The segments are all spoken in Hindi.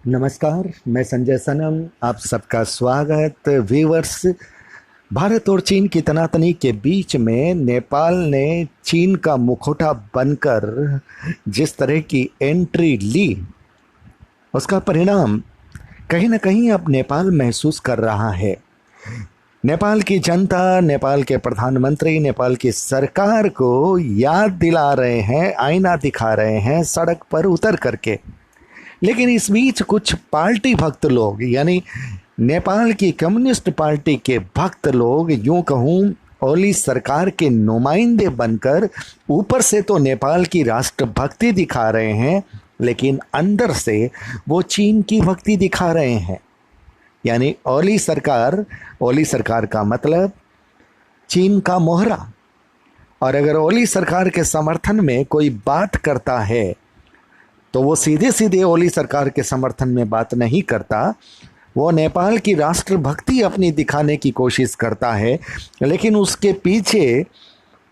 नमस्कार, मैं संजय सनम। आप सबका स्वागत। व्यूअर्स, भारत और चीन की तनातनी के बीच में नेपाल ने चीन का मुखौटा बनकर जिस तरह की एंट्री ली, उसका परिणाम कहीं ना कहीं अब नेपाल महसूस कर रहा है। नेपाल की जनता, नेपाल के प्रधानमंत्री, नेपाल की सरकार को याद दिला रहे हैं, आईना दिखा रहे हैं सड़क पर उतर करके। लेकिन इस बीच कुछ पार्टी भक्त लोग, यानी नेपाल की कम्युनिस्ट पार्टी के भक्त लोग, यूं कहूं ओली सरकार के नुमाइंदे बनकर ऊपर से तो नेपाल की राष्ट्रभक्ति दिखा रहे हैं, लेकिन अंदर से वो चीन की भक्ति दिखा रहे हैं। यानी ओली सरकार का मतलब चीन का मोहरा। और अगर ओली सरकार के समर्थन में कोई बात करता है तो वो सीधे सीधे ओली सरकार के समर्थन में बात नहीं करता, वो नेपाल की राष्ट्रभक्ति अपनी दिखाने की कोशिश करता है, लेकिन उसके पीछे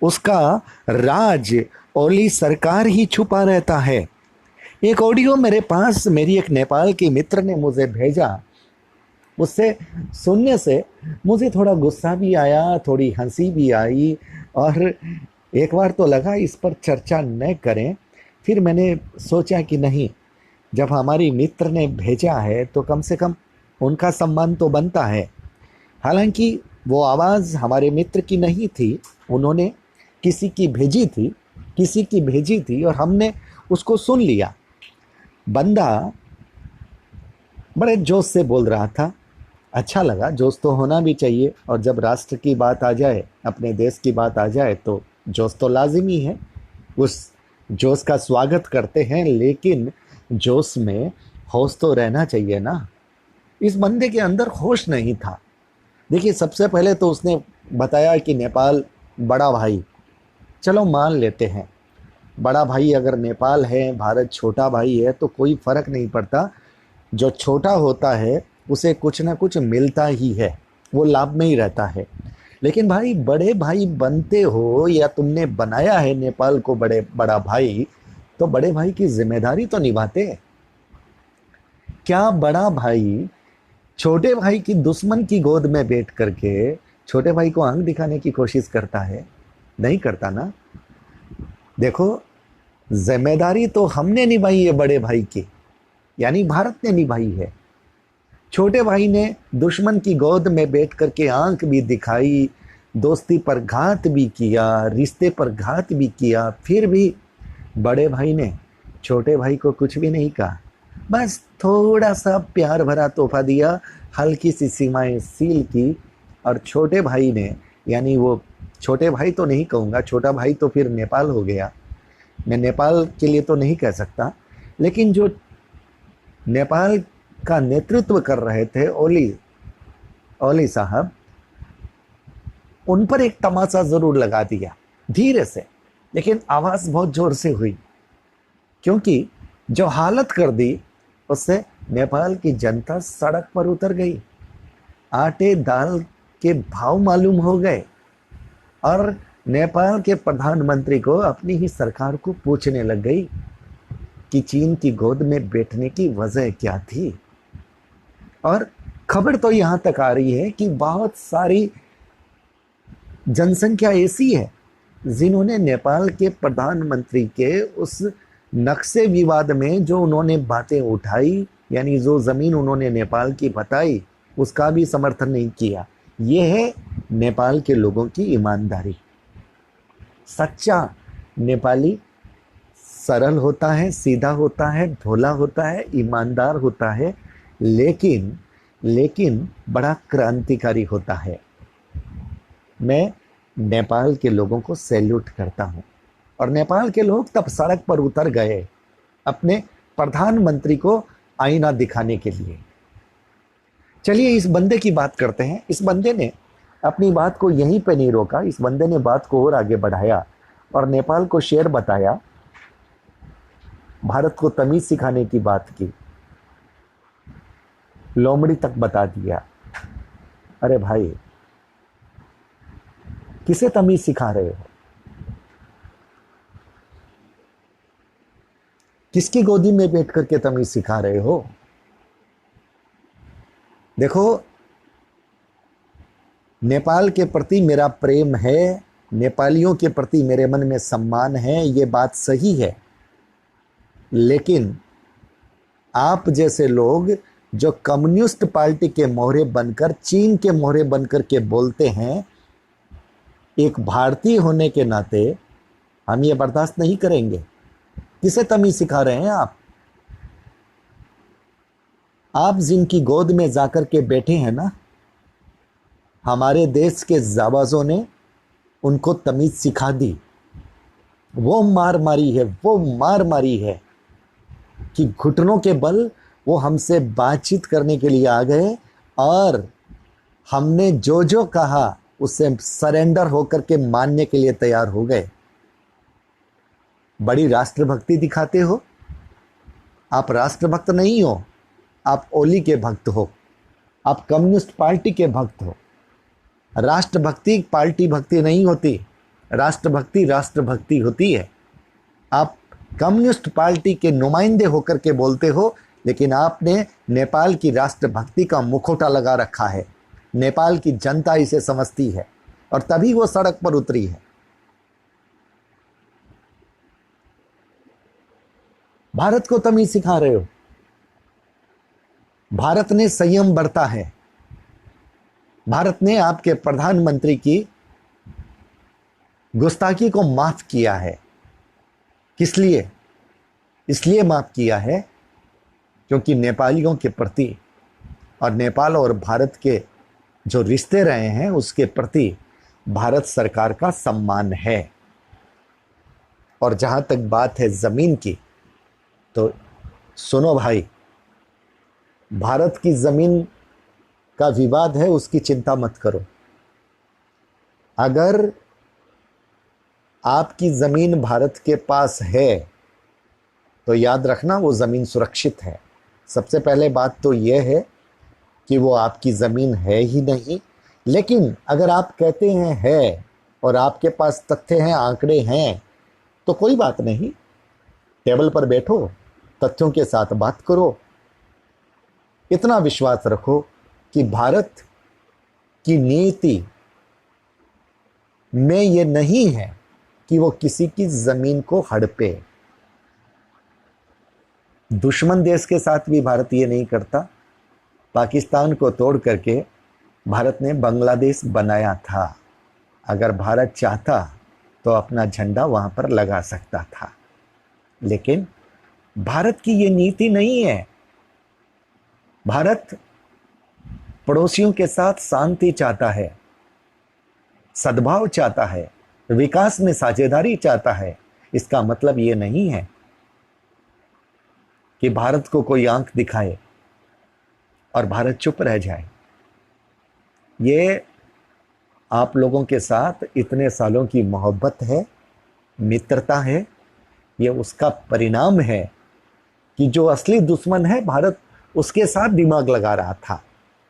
उसका राज ओली सरकार ही छुपा रहता है। एक ऑडियो मेरे पास मेरी एक नेपाल की मित्र ने मुझे भेजा। उससे सुनने से मुझे थोड़ा गुस्सा भी आया, थोड़ी हंसी भी आई, और एक बार तो लगा इस पर चर्चा न करें। फिर मैंने सोचा कि नहीं, जब हमारी मित्र ने भेजा है तो कम से कम उनका सम्मान तो बनता है। हालांकि वो आवाज़ हमारे मित्र की नहीं थी, उन्होंने किसी की भेजी थी और हमने उसको सुन लिया। बंदा बड़े जोश से बोल रहा था। अच्छा लगा, जोश तो होना भी चाहिए, और जब राष्ट्र की बात आ जाए, अपने देश की बात आ जाए, तो जोश तो लाजिमी है। उस जोश का स्वागत करते हैं, लेकिन जोश में होश तो रहना चाहिए ना। इस बंदे के अंदर होश नहीं था। देखिए, सबसे पहले तो उसने बताया कि नेपाल बड़ा भाई। चलो मान लेते हैं, बड़ा भाई अगर नेपाल है, भारत छोटा भाई है, तो कोई फर्क नहीं पड़ता। जो छोटा होता है उसे कुछ ना कुछ मिलता ही है, वो लाभ में ही रहता है। लेकिन भाई, बड़े भाई बनते हो या तुमने बनाया है नेपाल को बड़ा भाई, तो बड़े भाई की जिम्मेदारी तो निभाते हैं। क्या बड़ा भाई छोटे भाई की दुश्मन की गोद में बैठ करके छोटे भाई को आंख दिखाने की कोशिश करता है? नहीं करता ना। देखो, जिम्मेदारी तो हमने निभाई है बड़े भाई की, यानी भारत ने निभाई है। छोटे भाई ने दुश्मन की गोद में बैठ करके आंख भी दिखाई, दोस्ती पर घात भी किया, रिश्ते पर घात भी किया, फिर भी बड़े भाई ने छोटे भाई को कुछ भी नहीं कहा। बस थोड़ा सा प्यार भरा तोहफा दिया, हल्की सी सीमाएं सील की, और छोटे भाई ने, यानी वो छोटे भाई तो नहीं कहूँगा, छोटा भाई तो फिर नेपाल हो गया, मैं नेपाल के लिए तो नहीं कह सकता, लेकिन जो नेपाल का नेतृत्व कर रहे थे ओली ओली साहब, उन पर एक तमाचा जरूर लगा दिया, धीरे से, लेकिन आवाज बहुत जोर से हुई, क्योंकि जो हालत कर दी उससे नेपाल की जनता सड़क पर उतर गई। आटे दाल के भाव मालूम हो गए, और नेपाल के प्रधानमंत्री को अपनी ही सरकार को पूछने लग गई कि चीन की गोद में बैठने की वजह क्या थी। और खबर तो यहां तक आ रही है कि बहुत सारी जनसंख्या ऐसी है जिन्होंने नेपाल के प्रधानमंत्री के उस नक्शे विवाद में जो उन्होंने बातें उठाई, यानी जो जमीन उन्होंने नेपाल की बताई, उसका भी समर्थन नहीं किया। यह है नेपाल के लोगों की ईमानदारी। सच्चा नेपाली सरल होता है, सीधा होता है, भोला होता है, ईमानदार होता है, लेकिन बड़ा क्रांतिकारी होता है। मैं नेपाल के लोगों को सैल्यूट करता हूं, और नेपाल के लोग तब सड़क पर उतर गए अपने प्रधानमंत्री को आईना दिखाने के लिए। चलिए इस बंदे की बात करते हैं। इस बंदे ने अपनी बात को यहीं पे नहीं रोका, इस बंदे ने बात को और आगे बढ़ाया और नेपाल को शेर बताया, भारत को तमीज सिखाने की बात की, लोमड़ी तक बता दिया। अरे भाई, किसे तमीज सिखा रहे हो? किसकी गोदी में बैठ करके तमीज सिखा रहे हो? देखो, नेपाल के प्रति मेरा प्रेम है, नेपालियों के प्रति मेरे मन में सम्मान है, ये बात सही है। लेकिन आप जैसे लोग जो कम्युनिस्ट पार्टी के मोहरे बनकर, चीन के मोहरे बनकर के बोलते हैं, एक भारतीय होने के नाते हम ये बर्दाश्त नहीं करेंगे। किसे तमीज सिखा रहे हैं आप? आप जिनकी गोद में जाकर के बैठे हैं ना, हमारे देश के जाबाजों ने उनको तमीज सिखा दी। वो मार मारी है, वो मार मारी है कि घुटनों के बल वो हमसे बातचीत करने के लिए आ गए और हमने जो जो कहा उससे सरेंडर होकर के मानने के लिए तैयार हो गए। बड़ी राष्ट्रभक्ति दिखाते हो। आप राष्ट्रभक्त नहीं हो, आप ओली के भक्त हो, आप कम्युनिस्ट पार्टी के भक्त हो। राष्ट्रभक्ति पार्टी भक्ति नहीं होती, राष्ट्रभक्ति राष्ट्रभक्ति होती है। आप कम्युनिस्ट पार्टी के नुमाइंदे होकर के बोलते हो, लेकिन आपने नेपाल की राष्ट्रभक्ति का मुखौटा लगा रखा है। नेपाल की जनता इसे समझती है और तभी वो सड़क पर उतरी है। भारत को तमीज सिखा रहे हो। भारत ने संयम बरता है। भारत ने आपके प्रधानमंत्री की गुस्ताखी को माफ किया है। किस लिए? इसलिए माफ किया है क्योंकि नेपालियों के प्रति और नेपाल और भारत के जो रिश्ते रहे हैं उसके प्रति भारत सरकार का सम्मान है। और जहां तक बात है जमीन की, तो सुनो भाई, भारत की जमीन का विवाद है, उसकी चिंता मत करो। अगर आपकी जमीन भारत के पास है तो याद रखना वो जमीन सुरक्षित है। सबसे पहले बात तो यह है कि वो आपकी जमीन है ही नहीं। लेकिन अगर आप कहते हैं है और आपके पास तथ्य हैं, आंकड़े हैं, तो कोई बात नहीं, टेबल पर बैठो, तथ्यों के साथ बात करो। इतना विश्वास रखो कि भारत की नीति में ये नहीं है कि वो किसी की जमीन को हड़पे। दुश्मन देश के साथ भी भारत ये नहीं करता। पाकिस्तान को तोड़ करके भारत ने बांग्लादेश बनाया था। अगर भारत चाहता तो अपना झंडा वहां पर लगा सकता था, लेकिन भारत की ये नीति नहीं है। भारत पड़ोसियों के साथ शांति चाहता है, सद्भाव चाहता है, विकास में साझेदारी चाहता है। इसका मतलब ये नहीं है कि भारत को कोई आंख दिखाए और भारत चुप रह जाए। ये आप लोगों के साथ इतने सालों की मोहब्बत है, मित्रता है, ये उसका परिणाम है कि जो असली दुश्मन है भारत, उसके साथ दिमाग लगा रहा था।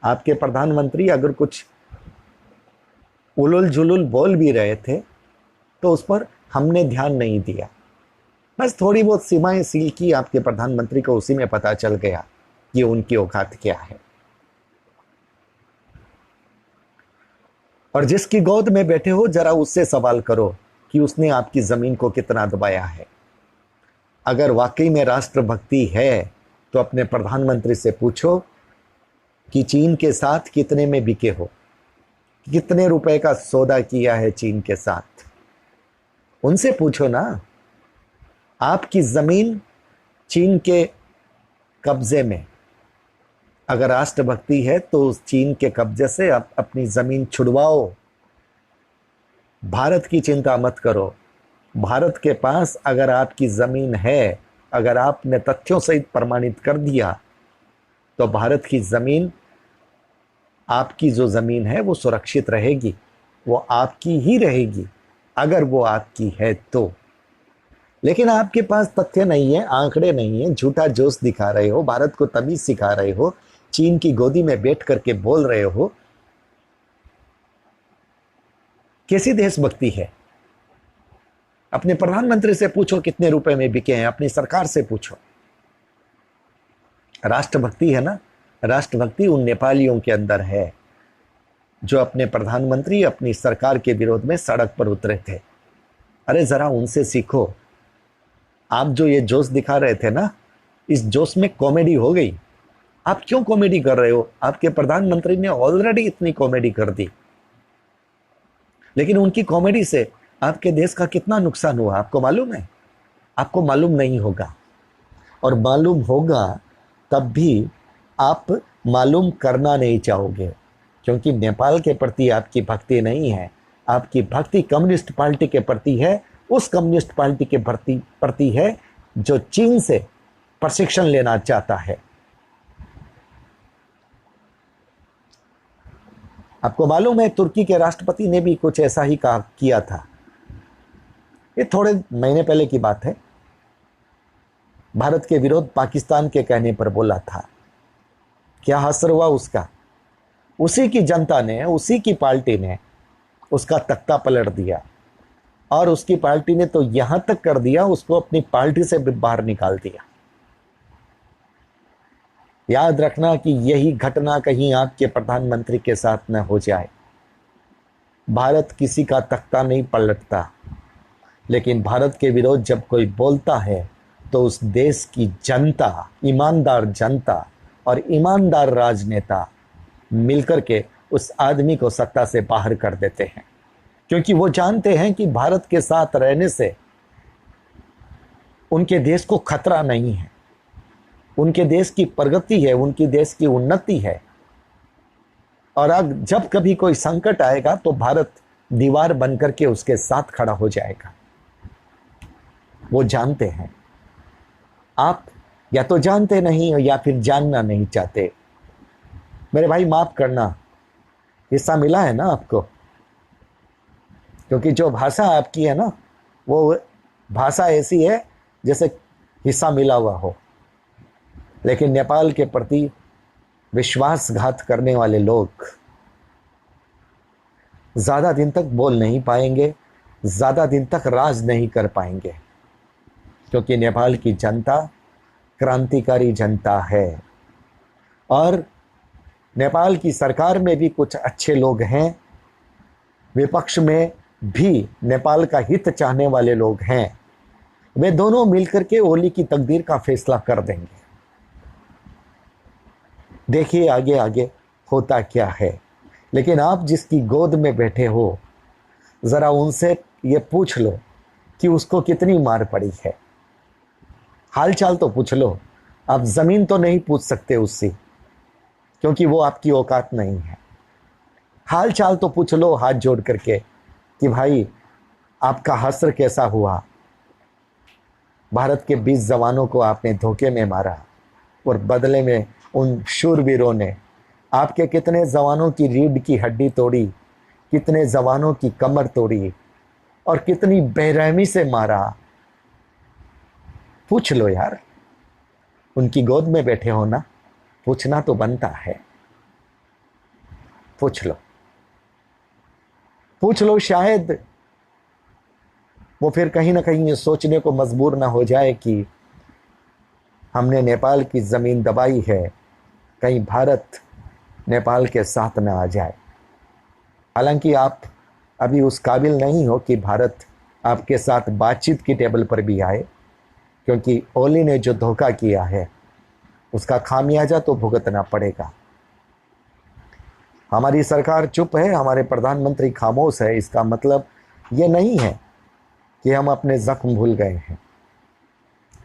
आपके प्रधानमंत्री अगर कुछ उलुल जुलुल बोल भी रहे थे तो उस पर हमने ध्यान नहीं दिया। बस थोड़ी बहुत सीमाएं सील की आपके प्रधानमंत्री को, उसी में पता चल गया कि उनकी औकात क्या है। और जिसकी गोद में बैठे हो, जरा उससे सवाल करो कि उसने आपकी जमीन को कितना दबाया है। अगर वाकई में राष्ट्रभक्ति है तो अपने प्रधानमंत्री से पूछो कि चीन के साथ कितने में बिके हो, कितने रुपए का सौदा किया है चीन के साथ। उनसे पूछो ना। आपकी जमीन चीन के कब्जे में, अगर राष्ट्रभक्ति है तो उस चीन के कब्जे से आप अपनी जमीन छुड़वाओ। भारत की चिंता मत करो। भारत के पास अगर आपकी जमीन है, अगर आपने तथ्यों सहित प्रमाणित कर दिया, तो भारत की जमीन, आपकी जो जमीन है वो सुरक्षित रहेगी, वो आपकी ही रहेगी अगर वो आपकी है तो। लेकिन आपके पास तथ्य नहीं है, आंकड़े नहीं है, झूठा जोश दिखा रहे हो, भारत को तमीज सिखा रहे हो, चीन की गोदी में बैठ करके बोल रहे हो। कैसी देशभक्ति है? अपने प्रधानमंत्री से पूछो कितने रुपए में बिके हैं, अपनी सरकार से पूछो। राष्ट्रभक्ति है ना, राष्ट्रभक्ति उन नेपालियों के अंदर है जो अपने प्रधानमंत्री, अपनी सरकार के विरोध में सड़क पर उतरे थे। अरे जरा उनसे सीखो। आप जो ये जोश दिखा रहे थे ना, इस जोश में कॉमेडी हो गई। आप क्यों कॉमेडी कर रहे हो? आपके प्रधानमंत्री ने ऑलरेडी इतनी कॉमेडी कर दी, लेकिन उनकी कॉमेडी से आपके देश का कितना नुकसान हुआ आपको मालूम है? आपको मालूम नहीं होगा, और मालूम होगा तब भी आप मालूम करना नहीं चाहोगे, क्योंकि नेपाल के प्रति आपकी भक्ति नहीं है। आपकी भक्ति कम्युनिस्ट पार्टी के प्रति है, उस कम्युनिस्ट पार्टी के प्रति है जो चीन से प्रशिक्षण लेना चाहता है। आपको मालूम है तुर्की के राष्ट्रपति ने भी कुछ ऐसा ही किया था। ये थोड़े महीने पहले की बात है। भारत के विरोध पाकिस्तान के कहने पर बोला था। क्या असर हुआ उसका? उसी की जनता ने, उसी की पार्टी ने उसका तख्ता पलट दिया, और उसकी पार्टी ने तो यहां तक कर दिया, उसको अपनी पार्टी से भी बाहर निकाल दिया। याद रखना कि यही घटना कहीं आपके प्रधानमंत्री के साथ न हो जाए। भारत किसी का तख्ता नहीं पलटता, लेकिन भारत के विरोध जब कोई बोलता है तो उस देश की जनता, ईमानदार जनता और ईमानदार राजनेता मिलकर के उस आदमी को सत्ता से बाहर कर देते हैं, क्योंकि वो जानते हैं कि भारत के साथ रहने से उनके देश को खतरा नहीं है, उनके देश की प्रगति है, उनकी देश की उन्नति है। और अब जब कभी कोई संकट आएगा तो भारत दीवार बनकर के उसके साथ खड़ा हो जाएगा। वो जानते हैं। आप या तो जानते नहीं हो या फिर जानना नहीं चाहते। मेरे भाई माफ करना, हिस्सा मिला है ना आपको, क्योंकि जो भाषा आपकी है ना, वो भाषा ऐसी है जैसे हिस्सा मिला हुआ हो। लेकिन नेपाल के प्रति विश्वासघात करने वाले लोग ज्यादा दिन तक बोल नहीं पाएंगे, ज्यादा दिन तक राज नहीं कर पाएंगे, क्योंकि नेपाल की जनता क्रांतिकारी जनता है। और नेपाल की सरकार में भी कुछ अच्छे लोग हैं, विपक्ष में भी नेपाल का हित चाहने वाले लोग हैं। वे दोनों मिलकर के ओली की तकदीर का फैसला कर देंगे। देखिए आगे आगे होता क्या है। लेकिन आप जिसकी गोद में बैठे हो, जरा उनसे ये पूछ लो कि उसको कितनी मार पड़ी है। हालचाल तो पूछ लो। आप जमीन तो नहीं पूछ सकते उससे, क्योंकि वो आपकी औकात नहीं है। हालचाल तो पूछ लो हाथ जोड़ करके कि भाई आपका हश्र कैसा हुआ। भारत के 20 जवानों को आपने धोखे में मारा, और बदले में उन शूरवीरों ने आपके कितने जवानों की रीढ़ की हड्डी तोड़ी, कितने जवानों की कमर तोड़ी, और कितनी बेरहमी से मारा। पूछ लो यार, उनकी गोद में बैठे हो ना, पूछना तो बनता है। पूछ लो, पूछ लो। शायद वो फिर कहीं ना कहीं ये सोचने को मजबूर ना हो जाए कि हमने नेपाल की जमीन दबाई है, कहीं भारत नेपाल के साथ ना आ जाए। हालांकि आप अभी उस काबिल नहीं हो कि भारत आपके साथ बातचीत की टेबल पर भी आए, क्योंकि ओली ने जो धोखा किया है उसका खामियाजा तो भुगतना पड़ेगा। हमारी सरकार चुप है, हमारे प्रधानमंत्री खामोश है, इसका मतलब ये नहीं है कि हम अपने जख्म भूल गए हैं।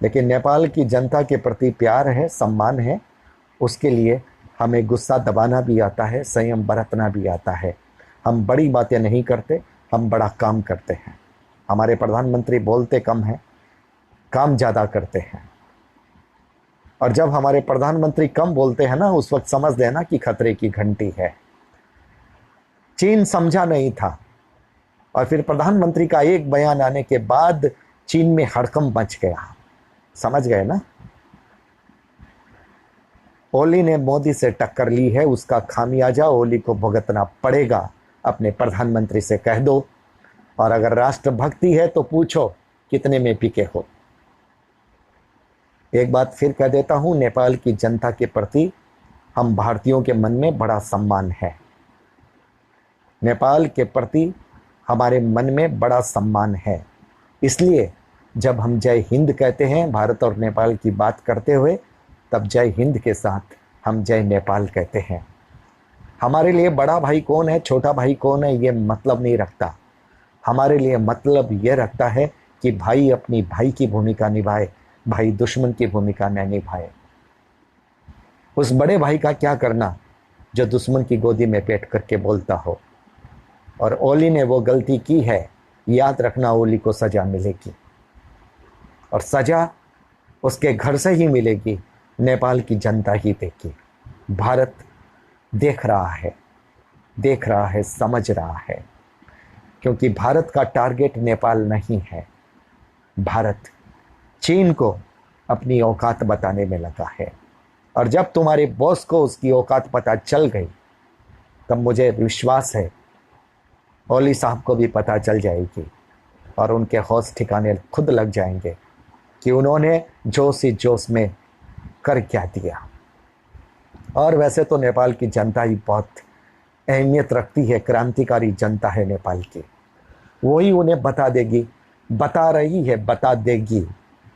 लेकिन नेपाल की जनता के प्रति प्यार है, सम्मान है, उसके लिए हमें गुस्सा दबाना भी आता है, संयम बरतना भी आता है। हम बड़ी बातें नहीं करते, हम बड़ा काम करते हैं। हमारे प्रधानमंत्री बोलते कम हैं, काम ज़्यादा करते हैं। और जब हमारे प्रधानमंत्री कम बोलते हैं ना, उस वक्त समझ लेना कि खतरे की घंटी है। चीन समझा नहीं था, और फिर प्रधानमंत्री का एक बयान आने के बाद चीन में हड़कंप मच गया। समझ गए ना? ओली ने मोदी से टक्कर ली है, उसका खामियाजा ओली को भुगतना पड़ेगा। अपने प्रधानमंत्री से कह दो। और अगर राष्ट्रभक्ति है तो पूछो कितने में पीके हो। एक बात फिर कह देता हूं, नेपाल की जनता के प्रति हम भारतीयों के मन में बड़ा सम्मान है। नेपाल के प्रति हमारे मन में बड़ा सम्मान है। इसलिए जब हम जय हिंद कहते हैं भारत और नेपाल की बात करते हुए, तब जय हिंद के साथ हम जय नेपाल कहते हैं। हमारे लिए बड़ा भाई कौन है, छोटा भाई कौन है, ये मतलब नहीं रखता। हमारे लिए मतलब ये रखता है कि भाई अपनी भाई की भूमिका निभाए, भाई दुश्मन की भूमिका न निभाए। उस बड़े भाई का क्या करना जो दुश्मन की गोदी में बैठ करके बोलता हो। और ओली ने वो गलती की है, याद रखना ओली को सजा मिलेगी, और सजा उसके घर से ही मिलेगी, नेपाल की जनता ही देगी। भारत देख रहा है, समझ रहा है, क्योंकि भारत का टारगेट नेपाल नहीं है। भारत चीन को अपनी औकात बताने में लगा है, और जब तुम्हारे बॉस को उसकी औकात पता चल गई, तब मुझे विश्वास है ओली साहब को भी पता चल जाएगी, और उनके होश ठिकाने खुद लग जाएंगे कि उन्होंने जोश ही जोश में कर क्या दिया। और वैसे तो नेपाल की जनता ही बहुत अहमियत रखती है, क्रांतिकारी जनता है नेपाल की। वही उन्हें बता देगी, बता रही है, बता देगी।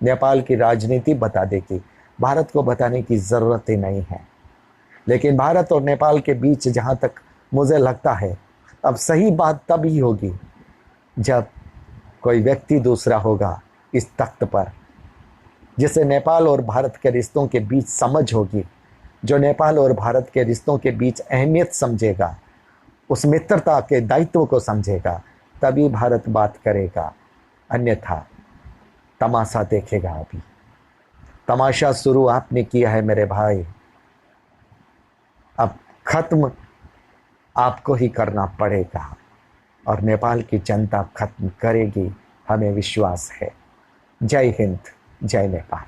नेपाल की राजनीति बता देगी, भारत को बताने की ज़रूरत ही नहीं है। लेकिन भारत और नेपाल के बीच जहाँ तक मुझे लगता है, अब सही बात तभी होगी जब कोई व्यक्ति दूसरा होगा इस तख्त पर, जिसे नेपाल और भारत के रिश्तों के बीच समझ होगी, जो नेपाल और भारत के रिश्तों के बीच अहमियत समझेगा, उस मित्रता के दायित्व को समझेगा, तभी भारत बात करेगा। अन्यथा तमाशा देखेगा। अभी तमाशा शुरू आपने किया है मेरे भाई, अब खत्म आपको ही करना पड़ेगा, और नेपाल की जनता खत्म करेगी, हमें विश्वास है। जय हिंद, जय नेपाल।